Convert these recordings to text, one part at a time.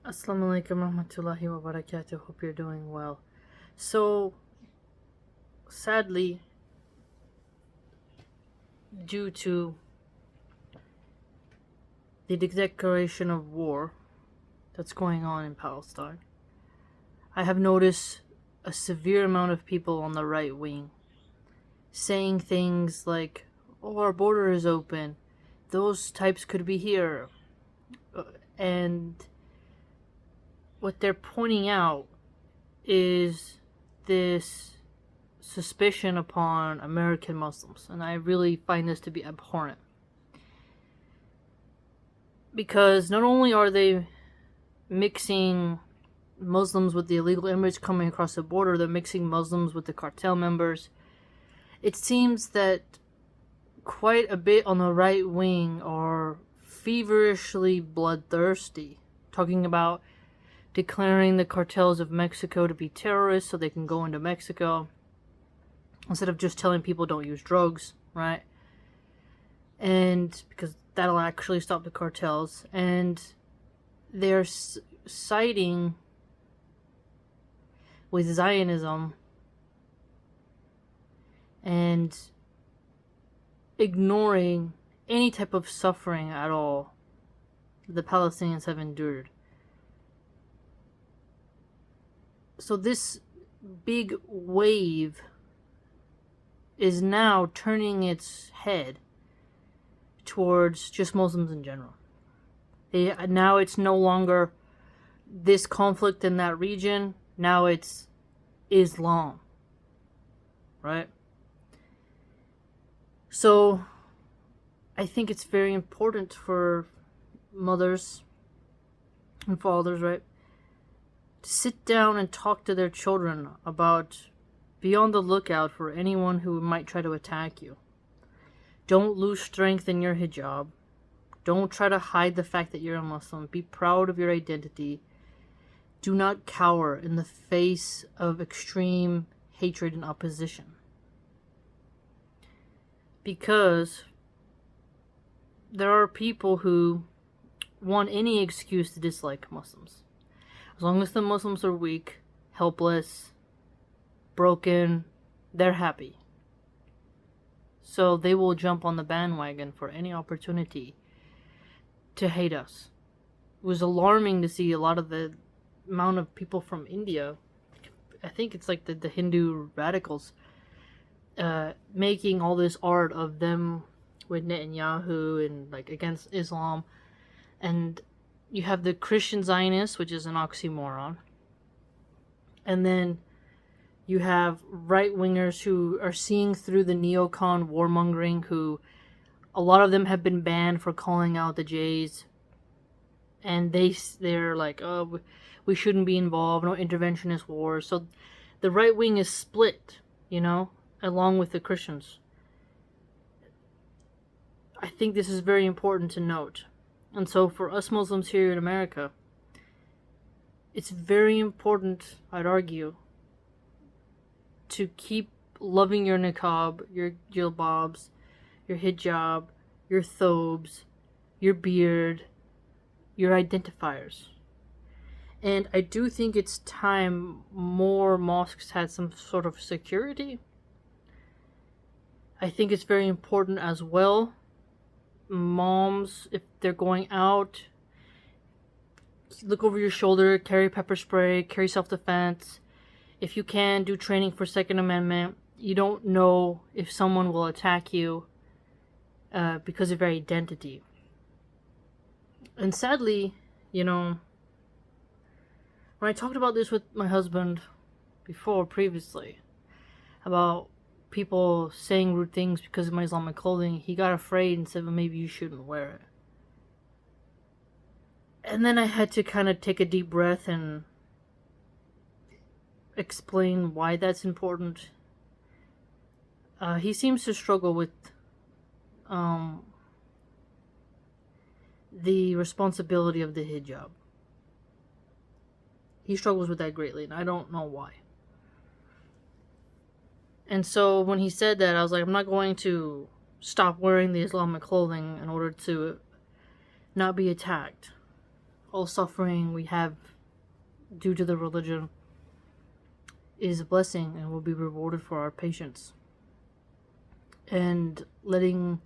Assalamu alaikum warahmatullahi wabarakatuh. Hope you're doing well. So, sadly, due to the declaration of war that's going on in Palestine, I have noticed a severe amount of people on the right wing saying things like, "Oh, our border is open. Those types could be here." And what they're pointing out is this suspicion upon American Muslims, and I really find this to be abhorrent. Because not only are they mixing Muslims with the illegal immigrants coming across the border, they're mixing Muslims with the cartel members. It seems that quite a bit on the right wing are feverishly bloodthirsty, talking about declaring the cartels of Mexico to be terrorists so they can go into Mexico, instead of just telling people don't use drugs, right? And because that'll actually stop the cartels. And they're siding with Zionism and ignoring any type of suffering at all the Palestinians have endured. So this big wave is now turning its head towards just Muslims in general. Now it's no longer this conflict in that region. Now it's Islam, right? So I think it's very important for mothers and fathers, right, to sit down and talk to their children about, be on the lookout for anyone who might try to attack you. Don't lose strength in your hijab. Don't try to hide the fact that you're a Muslim. Be proud of your identity. Do not cower in the face of extreme hatred and opposition. Because there are people who want any excuse to dislike Muslims. As long as the Muslims are weak, helpless, broken, they're happy. So they will jump on the bandwagon for any opportunity to hate us. It was alarming to see a lot of the amount of people from India, I think it's like the Hindu radicals, making all this art of them with Netanyahu and like against Islam. And you have the Christian Zionists, which is an oxymoron. And then you have right-wingers who are seeing through the neocon warmongering, who a lot of them have been banned for calling out the Jays. And they're like, oh, we shouldn't be involved, no interventionist wars. So the right wing is split, along with the Christians. I think this is very important to note. And so for us Muslims here in America, it's very important, I'd argue, to keep loving your niqab, your jilbabs, your hijab, your thobes, your beard, your identifiers. And I do think it's time more mosques had some sort of security. I think it's very important as well. Moms, if they're going out, look over your shoulder, carry pepper spray, carry self-defense. If you can, do training for Second Amendment. You don't know if someone will attack you because of your identity. And sadly, when I talked about this with my husband previously, about people saying rude things because of my Islamic clothing, he got afraid and said, well, maybe you shouldn't wear it. And then I had to kind of take a deep breath and explain why that's important. He seems to struggle with the responsibility of the hijab. He struggles with that greatly, and I don't know why. And so when he said that, I was like, I'm not going to stop wearing the Islamic clothing in order to not be attacked. all suffering we have due to the religion is a blessing and will be rewarded for our patience. And letting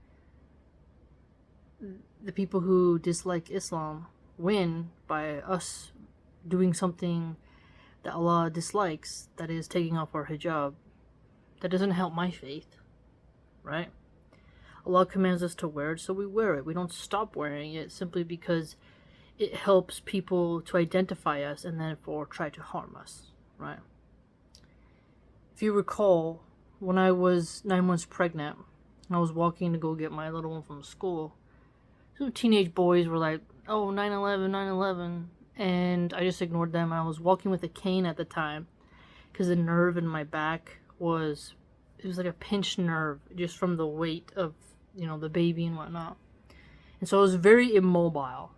the people who dislike Islam win by us doing something that Allah dislikes, that is taking off our hijab, that doesn't help my faith, right? Allah commands us to wear it, so we wear it. We don't stop wearing it simply because it helps people to identify us and therefore try to harm us, right? If you recall, when I was 9 months pregnant, I was walking to go get my little one from school. Some teenage boys were like, oh, 9/11, 9/11. And I just ignored them. I was walking with a cane at the time because the nerve in my back it was like a pinched nerve just from the weight of, the baby and whatnot. And so I was very immobile,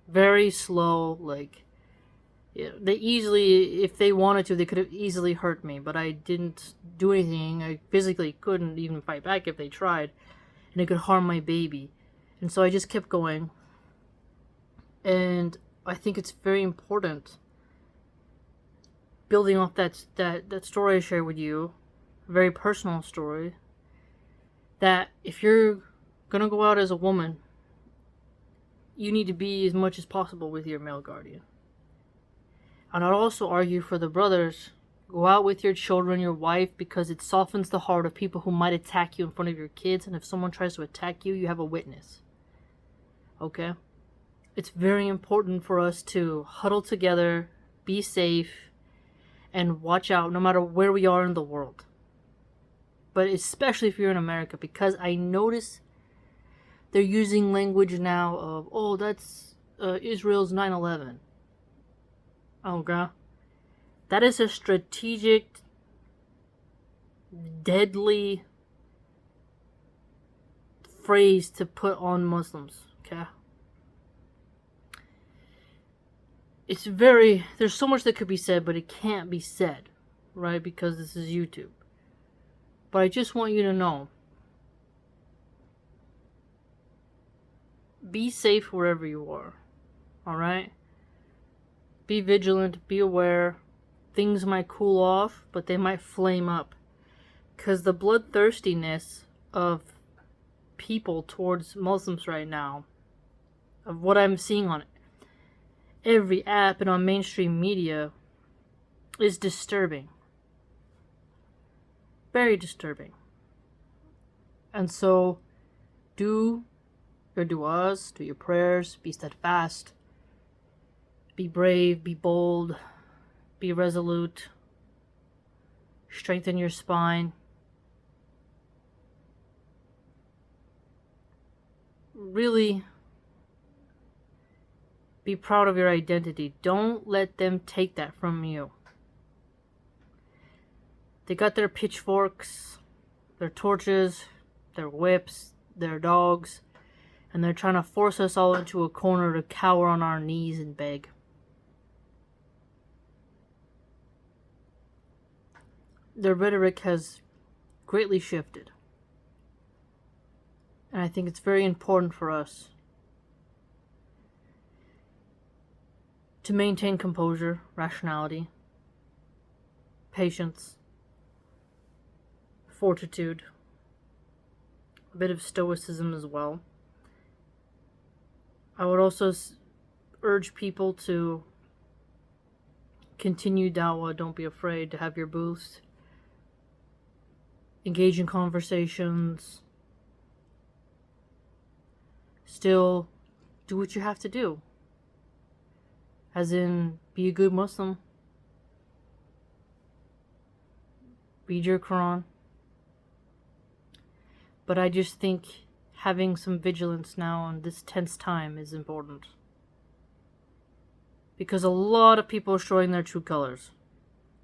very slow. Like, they easily, if they wanted to, they could have easily hurt me, but I didn't do anything. I physically couldn't even fight back if they tried, and it could harm my baby. And so I just kept going. And I think it's very important, building off that story I shared with you, a very personal story, that if you're gonna go out as a woman, you need to be as much as possible with your male guardian. And I'd also argue for the brothers, go out with your children, your wife, because it softens the heart of people who might attack you in front of your kids, and if someone tries to attack you, you have a witness. Okay? It's very important for us to huddle together, be safe, and watch out no matter where we are in the world. But especially if you're in America, because I notice they're using language now of, oh, that's Israel's 9/11. Okay? That is a strategic, deadly phrase to put on Muslims. Okay? There's so much that could be said, but it can't be said, right? Because this is YouTube. But I just want you to know, be safe wherever you are, alright? Be vigilant, be aware. Things might cool off, but they might flame up. Because the bloodthirstiness of people towards Muslims right now, of what I'm seeing on every app and on mainstream media, is disturbing. Very disturbing. And so, do your du'as, do your prayers, be steadfast, be brave, be bold, be resolute, strengthen your spine. Really be proud of your identity. Don't let them take that from you. They got their pitchforks, their torches, their whips, their dogs, and they're trying to force us all into a corner to cower on our knees and beg. Their rhetoric has greatly shifted. And I think it's very important for us to maintain composure, rationality, patience, fortitude, a bit of stoicism as well. I would also urge people to continue dawah, don't be afraid to have your booths, engage in conversations, still do what you have to do. As in, be a good Muslim, read your Quran. But I just think having some vigilance now in this tense time is important. Because a lot of people are showing their true colors.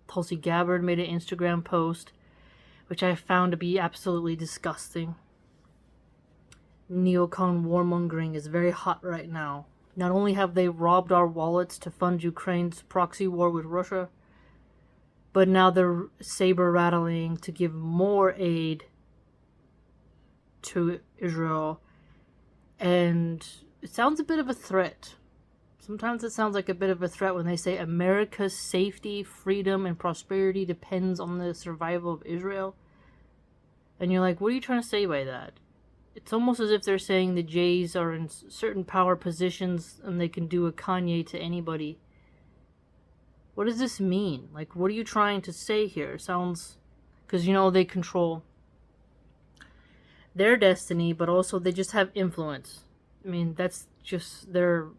Tulsi Gabbard made an Instagram post, which I found to be absolutely disgusting. Neocon warmongering is very hot right now. Not only have they robbed our wallets to fund Ukraine's proxy war with Russia, but now they're saber rattling to give more aid to Israel. And it sounds a bit of a threat. Sometimes it sounds like a bit of a threat when they say America's safety, freedom, and prosperity depends on the survival of Israel. And you're like, what are you trying to say by that? It's almost as if they're saying the Jays are in certain power positions and they can do a Kanye to anybody. What does this mean? Like, what are you trying to say here? It sounds... Because, they control their destiny, but also they just have influence. I mean, that's just their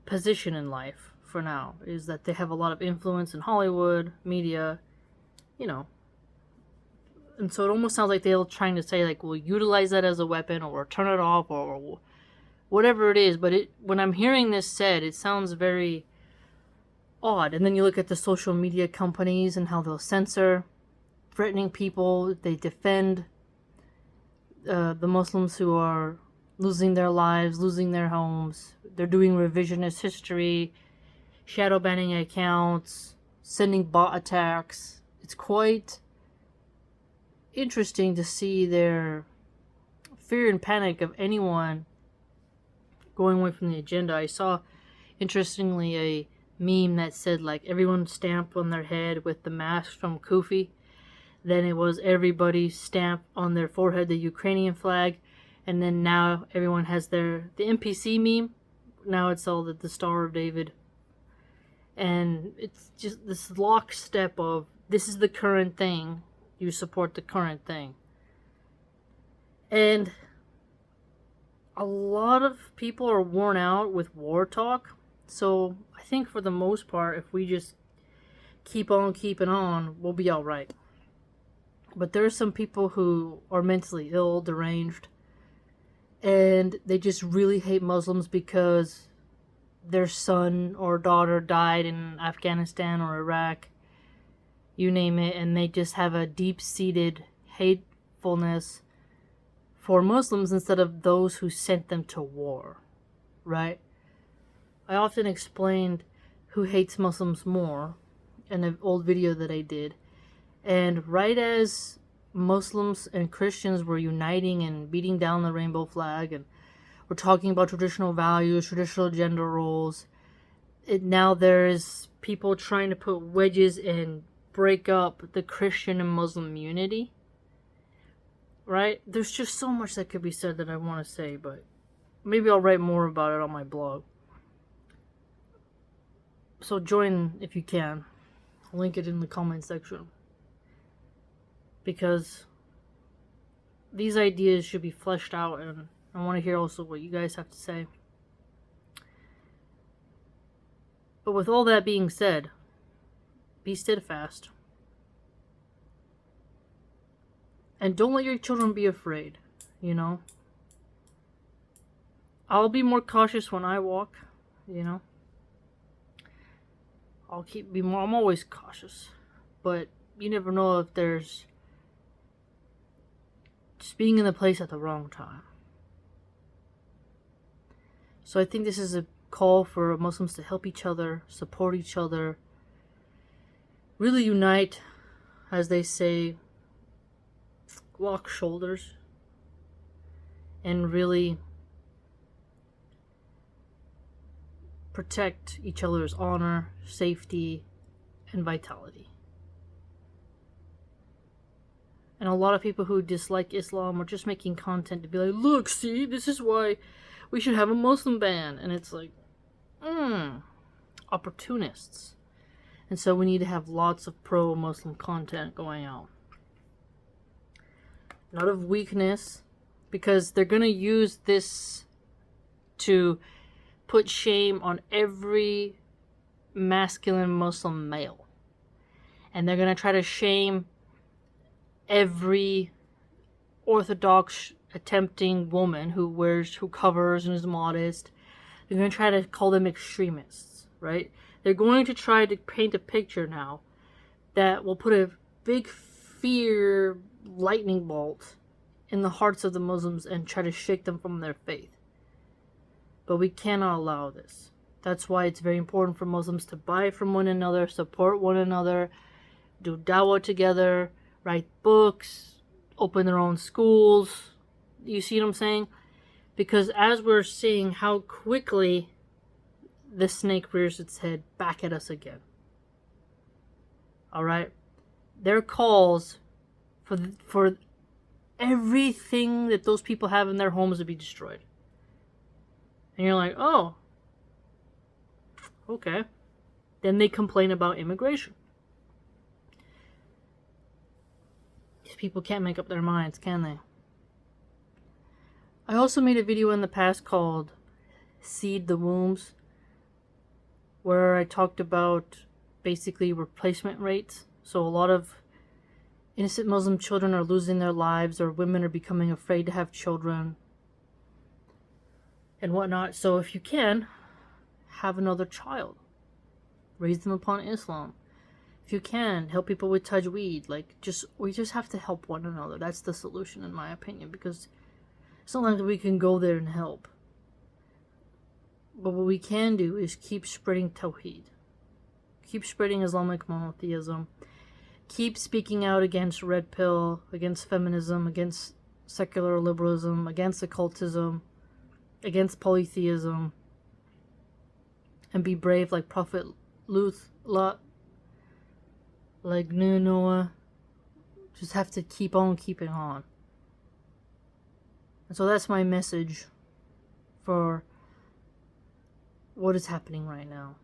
position in life for now, is that they have a lot of influence in Hollywood, media, And so it almost sounds like they're trying to say, like, we'll utilize that as a weapon, or turn it off, or whatever it is. But when I'm hearing this said, it sounds very odd. And then you look at the social media companies and how they'll censor, threatening people. They defend the Muslims who are losing their lives, losing their homes. They're doing revisionist history, shadow banning accounts, sending bot attacks. It's quite interesting to see their fear and panic of anyone going away from the agenda. I saw, interestingly, a meme that said, like, everyone stamped on their head with the mask from Kufi. Then it was everybody stamped on their forehead the Ukrainian flag. And then now everyone has the NPC meme. Now it's all the Star of David. And it's just this lockstep of, this is the current thing. You support the current thing. And a lot of people are worn out with war talk. So I think for the most part, if we just keep on keeping on, we'll be alright. But there are some people who are mentally ill, deranged, and they just really hate Muslims because their son or daughter died in Afghanistan or Iraq, you name it, and they just have a deep-seated hatefulness for Muslims instead of those who sent them to war, right? I often explained who hates Muslims more in an old video that I did. And right as Muslims and Christians were uniting and beating down the rainbow flag, and we're talking about traditional values, traditional gender roles, now there's people trying to put wedges and break up the Christian and Muslim unity. Right? There's just so much that could be said that I want to say, but maybe I'll write more about it on my blog. So join if you can. I'll link it in the comment section. Because these ideas should be fleshed out, and I want to hear also what you guys have to say. But with all that being said, be steadfast. And don't let your children be afraid, I'll be more cautious when I walk, I'm always cautious. But you never know if there's just being in the place at the wrong time. So I think this is a call for Muslims to help each other, support each other, really unite, as they say, lock shoulders, and really protect each other's honor, safety, and vitality. And a lot of people who dislike Islam are just making content to be like, look, see, this is why we should have a Muslim ban. And it's like, opportunists. And so we need to have lots of pro-Muslim content going out. Not of weakness, because they're going to use this to put shame on every masculine Muslim male. And they're going to try to shame every Orthodox attempting woman who covers and is modest. They're going to try to call them extremists, right? They're going to try to paint a picture now that will put a big fear lightning bolt in the hearts of the Muslims and try to shake them from their faith. But we cannot allow this. That's why it's very important for Muslims to buy from one another, support one another, do dawah together, write books, open their own schools. You see what I'm saying? Because as we're seeing how quickly this snake rears its head back at us again. Alright? Their calls for everything that those people have in their homes to be destroyed. And you're like, oh, okay. Then they complain about immigration. These people can't make up their minds, can they? I also made a video in the past called Seed the Wombs, where I talked about basically replacement rates. So a lot of innocent Muslim children are losing their lives, or women are becoming afraid to have children and whatnot. So if you can, have another child. Raise them upon Islam. If you can, help people with tajweed. We just have to help one another. That's the solution, in my opinion, because it's not like we can go there and help. But what we can do is keep spreading Tawheed. Keep spreading Islamic monotheism. Keep speaking out against red pill, against feminism, against secular liberalism, against occultism, against polytheism. And be brave like Prophet Luth, like Noah. Just have to keep on keeping on. And so that's my message for what is happening right now.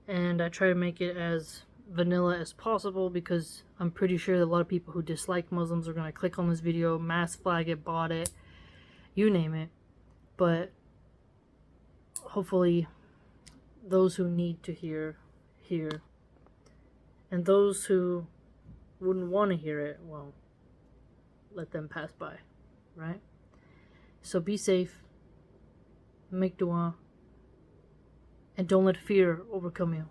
And I try to make it as vanilla as possible, because I'm pretty sure that a lot of people who dislike Muslims are going to click on this video, mass flag it, bot it, you name it. But hopefully those who need to hear, and those who wouldn't want to hear it, well, let them pass by, right? So be safe, make dua, and don't let fear overcome you.